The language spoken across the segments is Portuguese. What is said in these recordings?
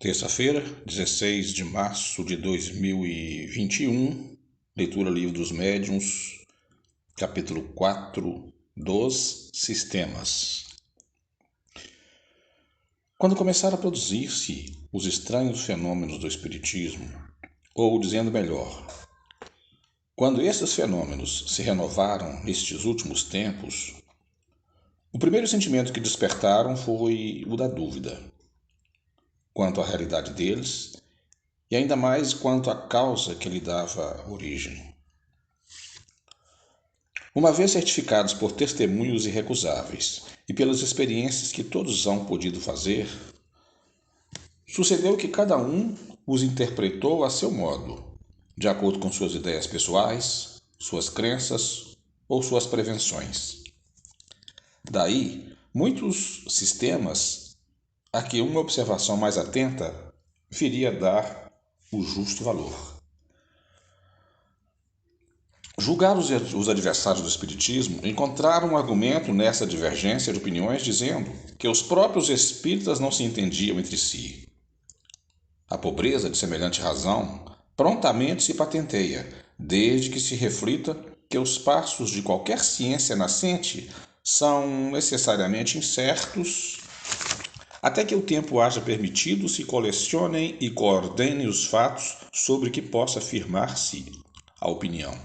Terça-feira, 16 de março de 2021, leitura Livro dos Médiuns, capítulo 4 dos Sistemas. Quando começaram a produzir-se os estranhos fenômenos do Espiritismo, ou dizendo melhor, quando esses fenômenos se renovaram nestes últimos tempos, o primeiro sentimento que despertaram foi o da dúvida quanto à realidade deles e ainda mais quanto à causa que lhe dava origem. Uma vez certificados por testemunhos irrecusáveis e pelas experiências que todos hão podido fazer, sucedeu que cada um os interpretou a seu modo, de acordo com suas ideias pessoais, suas crenças ou suas prevenções. Daí, muitos sistemas a que uma observação mais atenta viria a dar o justo valor. Julgar os adversários do Espiritismo encontraram um argumento nessa divergência de opiniões dizendo que os próprios espíritas não se entendiam entre si. A pobreza de semelhante razão prontamente se patenteia, desde que se reflita que os passos de qualquer ciência nascente são necessariamente incertos, até que o tempo haja permitido se colecionem e coordenem os fatos sobre que possa firmar-se a opinião.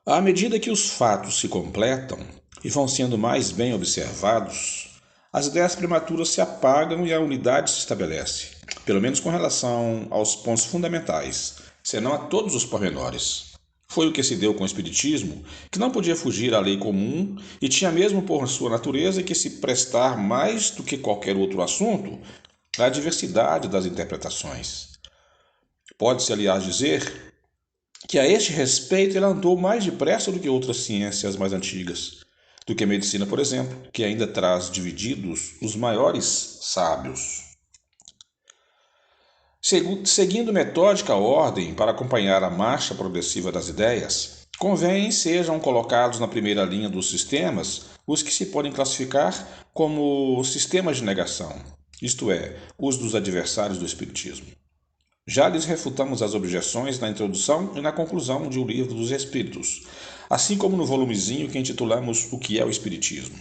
À medida que os fatos se completam e vão sendo mais bem observados, as ideias prematuras se apagam e a unidade se estabelece, pelo menos com relação aos pontos fundamentais, senão a todos os pormenores. Foi o que se deu com o Espiritismo, que não podia fugir à lei comum e tinha mesmo por sua natureza que se prestar mais do que qualquer outro assunto à diversidade das interpretações. Pode-se, aliás, dizer que a este respeito ele andou mais depressa do que outras ciências mais antigas, do que a medicina, por exemplo, que ainda traz divididos os maiores sábios. Seguindo metódica ordem para acompanhar a marcha progressiva das ideias, convém sejam colocados na primeira linha dos sistemas os que se podem classificar como sistemas de negação, isto é, os dos adversários do Espiritismo. Já lhes refutamos as objeções na introdução e na conclusão de O Livro dos Espíritos, assim como no volumezinho que intitulamos O que é o Espiritismo.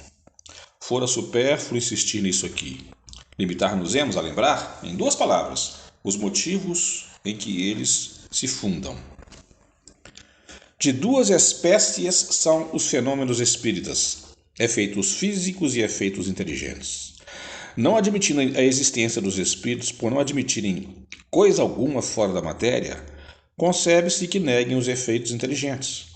Fora supérfluo insistir nisso aqui. Limitar-nos-emos a lembrar, em duas palavras, os motivos em que eles se fundam. De duas espécies são os fenômenos espíritas, efeitos físicos e efeitos inteligentes. Não admitindo a existência dos espíritos por não admitirem coisa alguma fora da matéria, concebe-se que neguem os efeitos inteligentes.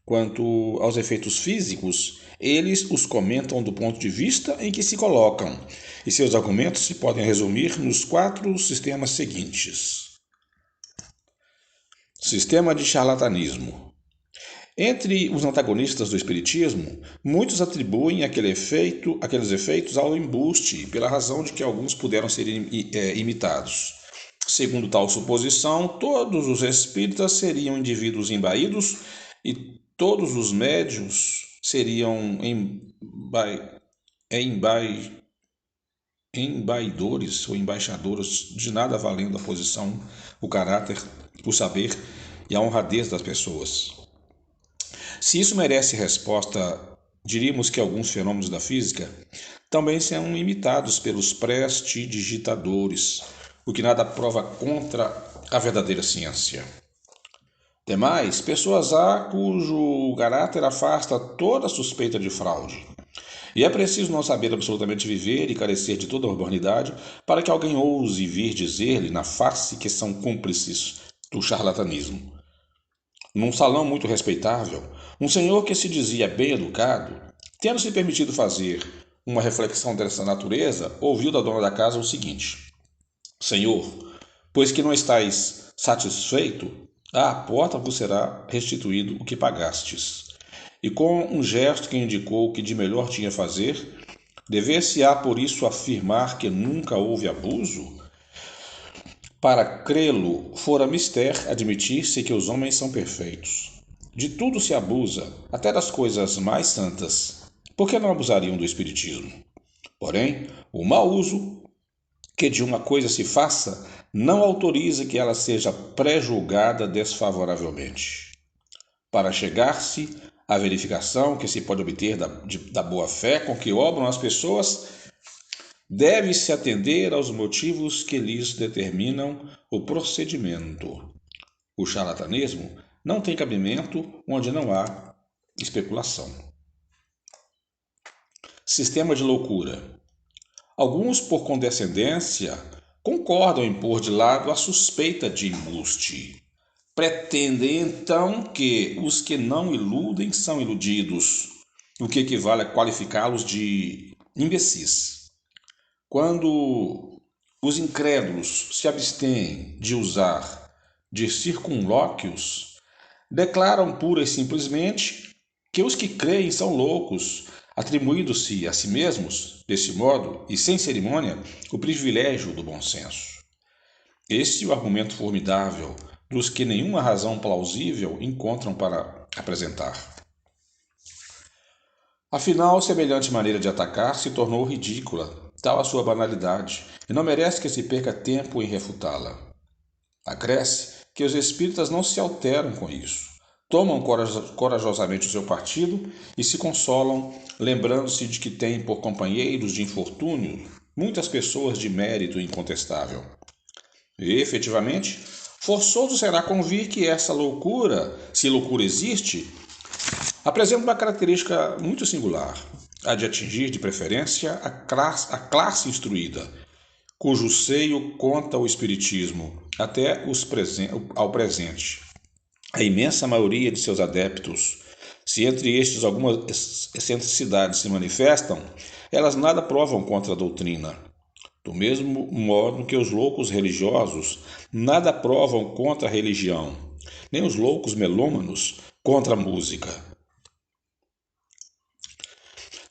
Quanto aos efeitos físicos, eles os comentam do ponto de vista em que se colocam, e seus argumentos se podem resumir nos 4 sistemas seguintes. Sistema de charlatanismo. Entre os antagonistas do Espiritismo, muitos atribuem aqueles efeitos ao embuste, pela razão de que alguns puderam ser imitados. Segundo tal suposição, todos os espíritas seriam indivíduos embaídos e todos os médiuns seriam embaidores ou embaixadores de nada valendo a posição, o caráter, o saber e a honradez das pessoas. Se isso merece resposta, diríamos que alguns fenômenos da física também são imitados pelos prestidigitadores, o que nada prova contra a verdadeira ciência. Demais, pessoas há cujo caráter afasta toda suspeita de fraude. E é preciso não saber absolutamente viver e carecer de toda urbanidade para que alguém ouse vir dizer-lhe na face que são cúmplices do charlatanismo. Num salão muito respeitável, um senhor que se dizia bem educado, tendo se permitido fazer uma reflexão dessa natureza, ouviu da dona da casa o seguinte: Senhor, pois que não estáis satisfeito, à porta vos será restituído o que pagastes. E com um gesto que indicou o que de melhor tinha a fazer, dever-se-á por isso afirmar que nunca houve abuso? Para crê-lo, fora mister admitir-se que os homens são perfeitos. De tudo se abusa, até das coisas mais santas. Por que não abusariam do Espiritismo? Porém, o mau uso que de uma coisa se faça não autoriza que ela seja pré-julgada desfavoravelmente. Para chegar-se à verificação que se pode obter da boa-fé com que obram as pessoas, deve-se atender aos motivos que lhes determinam o procedimento. O charlatanismo não tem cabimento onde não há especulação. Sistema de loucura. Alguns, por condescendência, concordam em pôr de lado a suspeita de embuste. Pretendem, então, que os que não iludem são iludidos, o que equivale a qualificá-los de imbecis. Quando os incrédulos se abstêm de usar de circunlóquios, declaram pura e simplesmente que os que creem são loucos, atribuindo-se a si mesmos, desse modo e sem cerimônia, o privilégio do bom senso. Este é o argumento formidável dos que nenhuma razão plausível encontram para apresentar. Afinal, semelhante maneira de atacar se tornou ridícula, tal a sua banalidade, e não merece que se perca tempo em refutá-la. Acresce que os espíritas não se alteram com isso. Tomam corajosamente o seu partido e se consolam, lembrando-se de que têm por companheiros de infortúnio muitas pessoas de mérito incontestável. E, efetivamente, forçoso será convir que essa loucura, se loucura existe, apresenta uma característica muito singular, a de atingir de preferência a classe instruída, cujo seio conta o espiritismo até ao presente. A imensa maioria de seus adeptos, se entre estes algumas excentricidades se manifestam, elas nada provam contra a doutrina. Do mesmo modo que os loucos religiosos nada provam contra a religião, nem os loucos melômanos contra a música.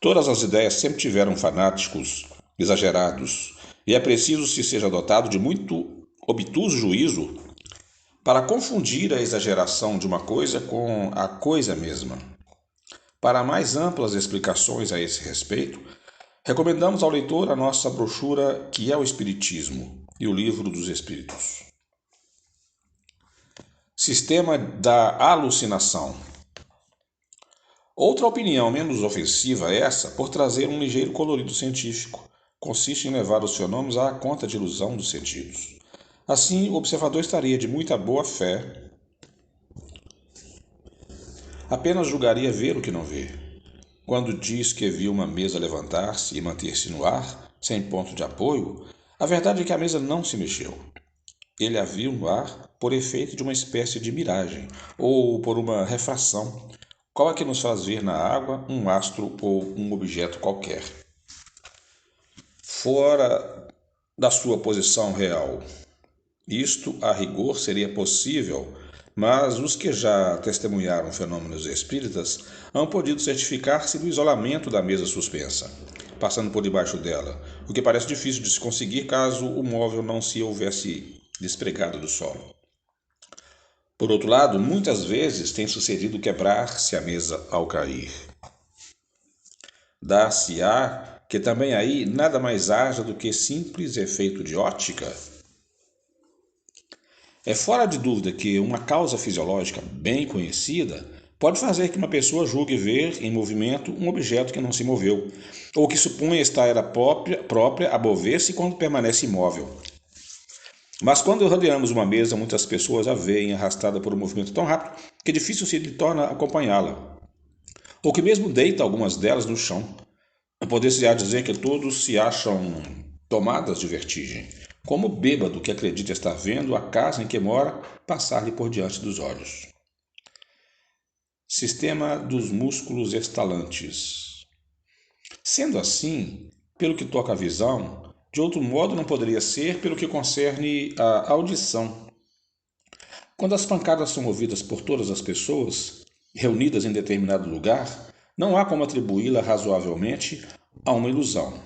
Todas as ideias sempre tiveram fanáticos exagerados, e é preciso se seja dotado de muito obtuso juízo para confundir a exageração de uma coisa com a coisa mesma. Para mais amplas explicações a esse respeito, recomendamos ao leitor a nossa brochura Que é o Espiritismo e o Livro dos Espíritos. Sistema da alucinação. Outra opinião menos ofensiva é essa, por trazer um ligeiro colorido científico, consiste em levar os fenômenos à conta de ilusão dos sentidos. Assim, o observador estaria de muita boa fé, apenas julgaria ver o que não vê. Quando diz que viu uma mesa levantar-se e manter-se no ar, sem ponto de apoio, a verdade é que a mesa não se mexeu. Ele a viu no ar por efeito de uma espécie de miragem, ou por uma refração, qual é que nos faz ver na água um astro ou um objeto qualquer. Fora da sua posição real. Isto, a rigor, seria possível, mas os que já testemunharam fenômenos espíritas hão podido certificar-se do isolamento da mesa suspensa, passando por debaixo dela, o que parece difícil de se conseguir caso o móvel não se houvesse despregado do solo. Por outro lado, muitas vezes tem sucedido quebrar-se a mesa ao cair. Dar-se-á que também aí nada mais haja do que simples efeito de ótica. É fora de dúvida que uma causa fisiológica bem conhecida pode fazer que uma pessoa julgue ver em movimento um objeto que não se moveu, ou que suponha estar ela própria a mover-se quando permanece imóvel. Mas quando rodeamos uma mesa, muitas pessoas a veem arrastada por um movimento tão rápido que difícil se lhe torna acompanhá-la, ou que mesmo deita algumas delas no chão. Poder-se-á dizer que todos se acham tomadas de vertigem, como o bêbado que acredita estar vendo a casa em que mora passar-lhe por diante dos olhos. Sistema dos músculos estalantes. Sendo assim, pelo que toca à visão, de outro modo não poderia ser pelo que concerne à audição. Quando as pancadas são ouvidas por todas as pessoas, reunidas em determinado lugar, não há como atribuí-la razoavelmente a uma ilusão.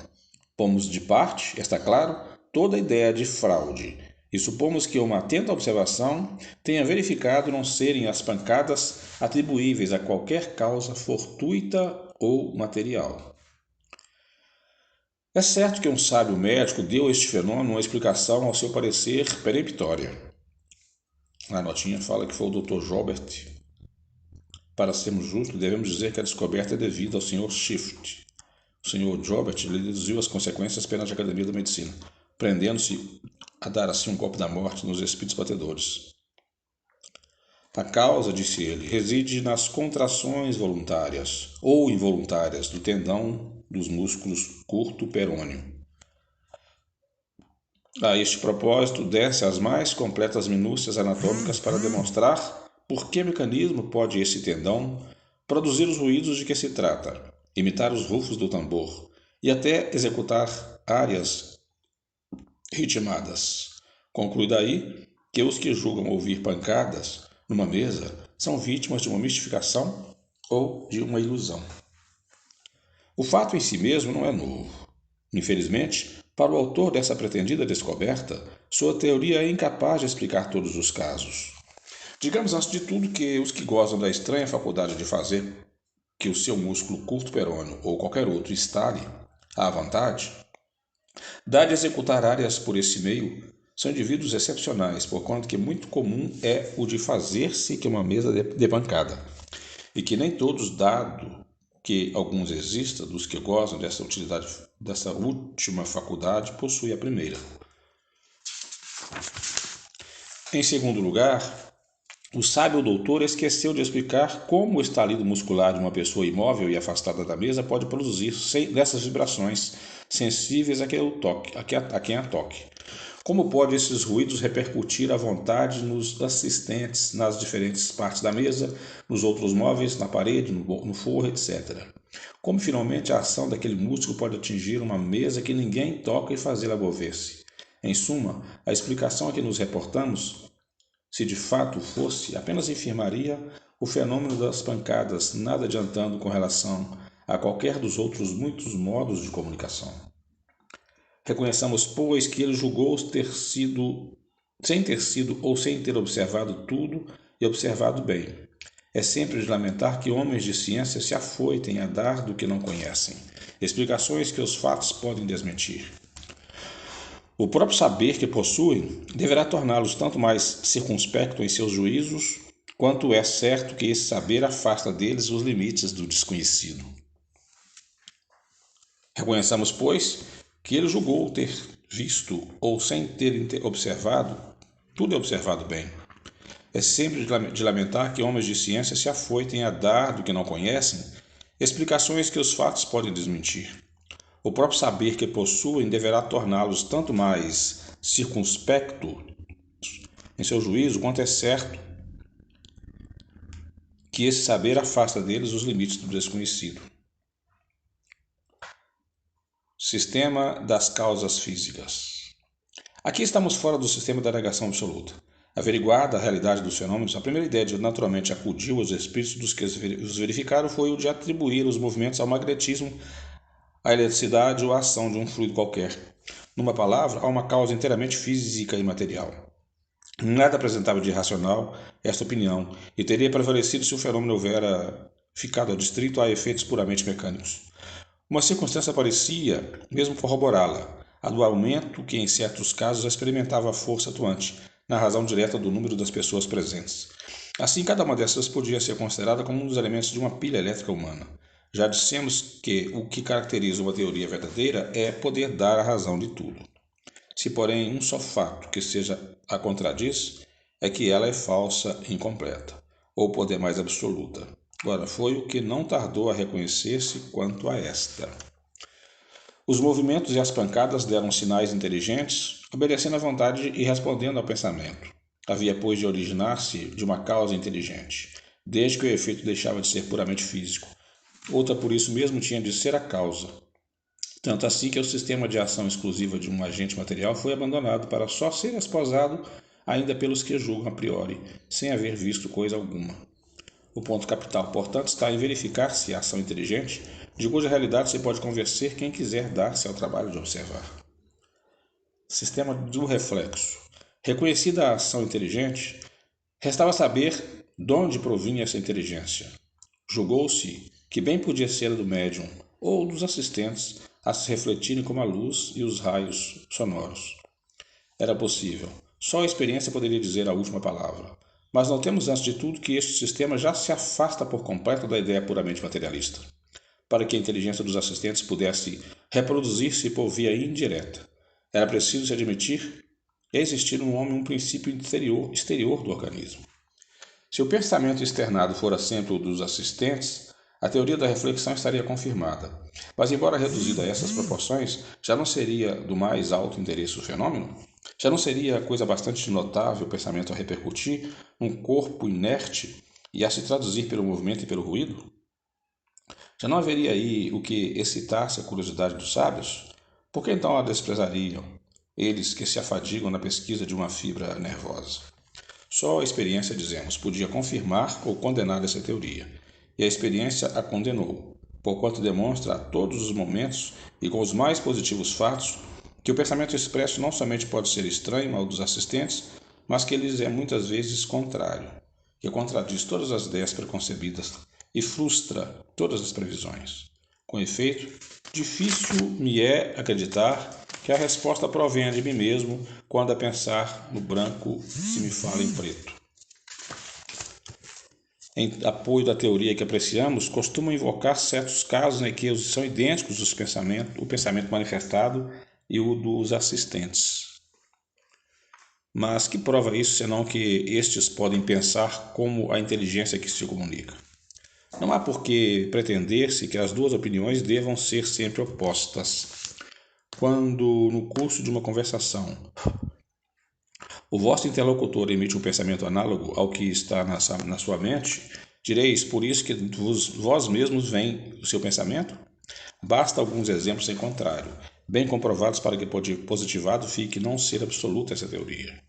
Pomos de parte, está claro, toda a ideia de fraude, e supomos que uma atenta observação tenha verificado não serem as pancadas atribuíveis a qualquer causa fortuita ou material. É certo que um sábio médico deu a este fenômeno uma explicação ao seu parecer peremptória. A notinha fala que foi o Dr. Joubert. Para sermos justos, devemos dizer que a descoberta é devida ao Sr. Swift. O Sr. Joubert deduziu as consequências perante a Academia da Medicina, prendendo-se a dar assim um golpe da morte nos espíritos batedores. A causa, disse ele, reside nas contrações voluntárias ou involuntárias do tendão dos músculos curto perônio. A este propósito, desce as mais completas minúcias anatômicas para demonstrar por que mecanismo pode esse tendão produzir os ruídos de que se trata, imitar os rufos do tambor e até executar áreas ritmadas. Conclui daí que os que julgam ouvir pancadas numa mesa são vítimas de uma mistificação ou de uma ilusão. O fato em si mesmo não é novo. Infelizmente, para o autor dessa pretendida descoberta, sua teoria é incapaz de explicar todos os casos. Digamos antes de tudo que os que gozam da estranha faculdade de fazer que o seu músculo curto perôneo ou qualquer outro estale à vontade, dá de executar áreas por esse meio, são indivíduos excepcionais, porquanto que muito comum é o de fazer-se que uma mesa de pancada, e que nem todos, dado que alguns existam, dos que gozam dessa utilidade, dessa última faculdade, possuem a primeira. Em segundo lugar, o sábio doutor esqueceu de explicar como o estalido muscular de uma pessoa imóvel e afastada da mesa pode produzir dessas vibrações sensíveis a quem a toque. Como pode esses ruídos repercutir à vontade nos assistentes, nas diferentes partes da mesa, nos outros móveis, na parede, no forro, etc. Como finalmente a ação daquele músculo pode atingir uma mesa que ninguém toca e fazê-la mover-se. Em suma, a explicação a que nos reportamos, se de fato fosse, apenas infirmaria o fenômeno das pancadas, nada adiantando com relação a qualquer dos outros muitos modos de comunicação. Reconheçamos, pois, que ele julgou sem ter sido ou sem ter observado tudo e observado bem. É sempre de lamentar que homens de ciência se afoitem a dar do que não conhecem, explicações que os fatos podem desmentir. O próprio saber que possuem deverá torná-los tanto mais circunspectos em seus juízos, quanto é certo que esse saber afasta deles os limites do desconhecido. Reconheçamos, pois, que ele julgou ter visto ou sem ter observado, tudo é observado bem. É sempre de lamentar que homens de ciência se afoitem a dar do que não conhecem explicações que os fatos podem desmentir. O próprio saber que possuem deverá torná-los tanto mais circunspectos em seu juízo, quanto é certo que esse saber afasta deles os limites do desconhecido. Sistema das causas físicas. Aqui estamos fora do sistema da negação absoluta. Averiguada a realidade dos fenômenos, a primeira ideia de naturalmente acudiu aos espíritos dos que os verificaram foi o de atribuir os movimentos ao magnetismo, à eletricidade ou à ação de um fluido qualquer. Numa palavra, há uma causa inteiramente física e material. Nada apresentava de irracional esta opinião, e teria prevalecido se o fenômeno houvera ficado adstrito a efeitos puramente mecânicos. Uma circunstância parecia mesmo corroborá-la, a do aumento que em certos casos experimentava a força atuante, na razão direta do número das pessoas presentes. Assim, cada uma dessas podia ser considerada como um dos elementos de uma pilha elétrica humana. Já dissemos que o que caracteriza uma teoria verdadeira é poder dar a razão de tudo. Se, porém, um só fato que seja a contradiz, é que ela é falsa e incompleta, ou poder mais absoluta. Ora, foi o que não tardou a reconhecer-se quanto a esta. Os movimentos e as pancadas deram sinais inteligentes, obedecendo à vontade e respondendo ao pensamento. Havia, pois, de originar-se de uma causa inteligente, desde que o efeito deixava de ser puramente físico. Outra, por isso mesmo, tinha de ser a causa. Tanto assim que o sistema de ação exclusiva de um agente material foi abandonado para só ser esposado ainda pelos que julgam a priori, sem haver visto coisa alguma. O ponto capital, portanto, está em verificar se a ação inteligente, de cuja realidade se pode convencer quem quiser dar-se ao trabalho de observar. Sistema do reflexo. Reconhecida a ação inteligente, restava saber de onde provinha essa inteligência. Julgou-se que bem podia ser a do médium ou dos assistentes, a se refletirem como a luz e os raios sonoros. Era possível. Só a experiência poderia dizer a última palavra. Mas notemos antes de tudo que este sistema já se afasta por completo da ideia puramente materialista. Para que a inteligência dos assistentes pudesse reproduzir-se por via indireta, era preciso se admitir existir no homem um princípio exterior do organismo. Se o pensamento externado fora sempre o dos assistentes, a teoria da reflexão estaria confirmada. Mas, embora reduzida a essas proporções, já não seria do mais alto interesse o fenômeno? Já não seria coisa bastante notável o pensamento a repercutir num corpo inerte e a se traduzir pelo movimento e pelo ruído? Já não haveria aí o que excitasse a curiosidade dos sábios? Por que então a desprezariam, eles que se afadigam na pesquisa de uma fibra nervosa? Só a experiência, dizemos, podia confirmar ou condenar essa teoria, e a experiência a condenou, porquanto demonstra a todos os momentos e com os mais positivos fatos que o pensamento expresso não somente pode ser estranho ao dos assistentes, mas que lhes é muitas vezes contrário, que contradiz todas as ideias preconcebidas e frustra todas as previsões. Com efeito, difícil me é acreditar que a resposta provenha de mim mesmo quando a pensar no branco se me fala em preto. Em apoio da teoria que apreciamos, costumo invocar certos casos em que são idênticos o pensamento manifestado e o dos assistentes. Mas que prova isso, senão que estes podem pensar como a inteligência que se comunica? Não há por que pretender-se que as duas opiniões devam ser sempre opostas. Quando, no curso de uma conversação, o vosso interlocutor emite um pensamento análogo ao que está na sua mente, direis, por isso que vós mesmos veem o seu pensamento? Basta alguns exemplos em contrário, bem comprovados para que positivado fique não ser absoluta essa teoria.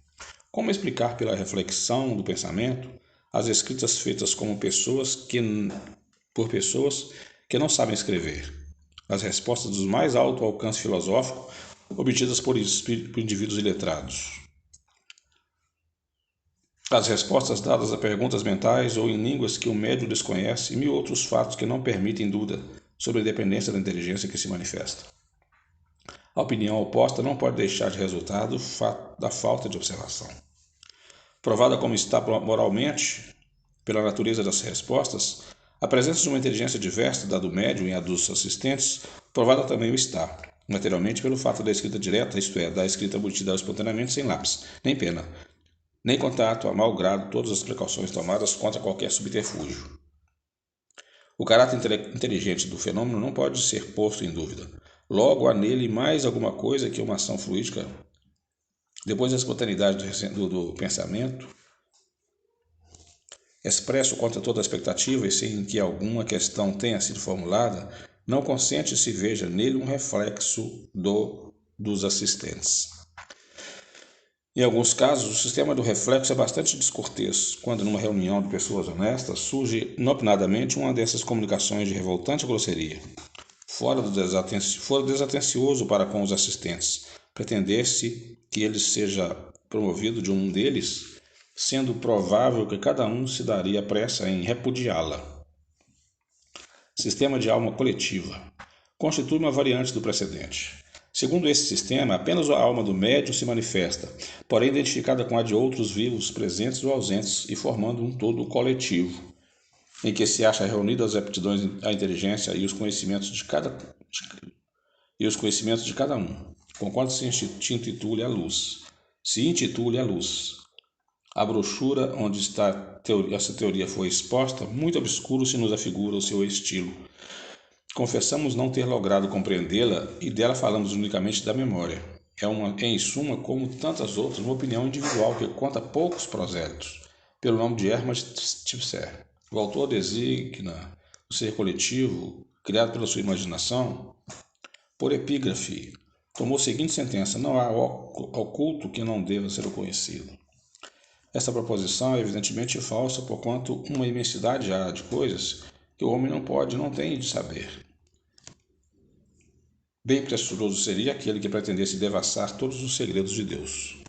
Como explicar pela reflexão do pensamento as escritas feitas por pessoas que não sabem escrever? As respostas dos mais alto alcance filosófico obtidas por indivíduos iletrados. As respostas dadas a perguntas mentais ou em línguas que o médium desconhece e mil outros fatos que não permitem dúvida sobre a independência da inteligência que se manifesta. A opinião oposta não pode deixar de resultado da falta de observação. Provada como está moralmente, pela natureza das respostas, a presença de uma inteligência diversa da do médium e a dos assistentes, provada também o está, materialmente pelo fato da escrita direta, isto é, da escrita obtida espontaneamente sem lápis, nem pena, nem contato, a mau grado, todas as precauções tomadas contra qualquer subterfúgio. O caráter inteligente do fenômeno não pode ser posto em dúvida. Logo, há nele mais alguma coisa que uma ação fluídica. Depois da espontaneidade do pensamento, expresso contra toda a expectativa e sem que alguma questão tenha sido formulada, não consente se veja nele um reflexo dos assistentes. Em alguns casos, o sistema do reflexo é bastante descortês, quando numa reunião de pessoas honestas surge inopinadamente uma dessas comunicações de revoltante grosseria. Fora desatencioso para com os assistentes, pretender-se que ele seja promovido de um deles, sendo provável que cada um se daria pressa em repudiá-la. Sistema de alma coletiva. Constitui uma variante do precedente. Segundo esse sistema, apenas a alma do médium se manifesta, porém identificada com a de outros vivos presentes ou ausentes e formando um todo coletivo, em que se acha reunidas as aptidões, a inteligência e os conhecimentos de cada um, conquanto se intitule a luz. A brochura onde essa teoria foi exposta, muito obscuro se nos afigura o seu estilo. Confessamos não ter logrado compreendê-la e dela falamos unicamente da memória. É em suma, como tantas outras, uma opinião individual que conta poucos prosélitos, pelo nome de Hermann Tipser. O autor designa o ser coletivo, criado pela sua imaginação, por epígrafe. Tomou a seguinte sentença: não há oculto que não deva ser conhecido. Esta proposição é evidentemente falsa, porquanto uma imensidade há de coisas que o homem não tem de saber. Bem pressuroso seria aquele que pretendesse devassar todos os segredos de Deus.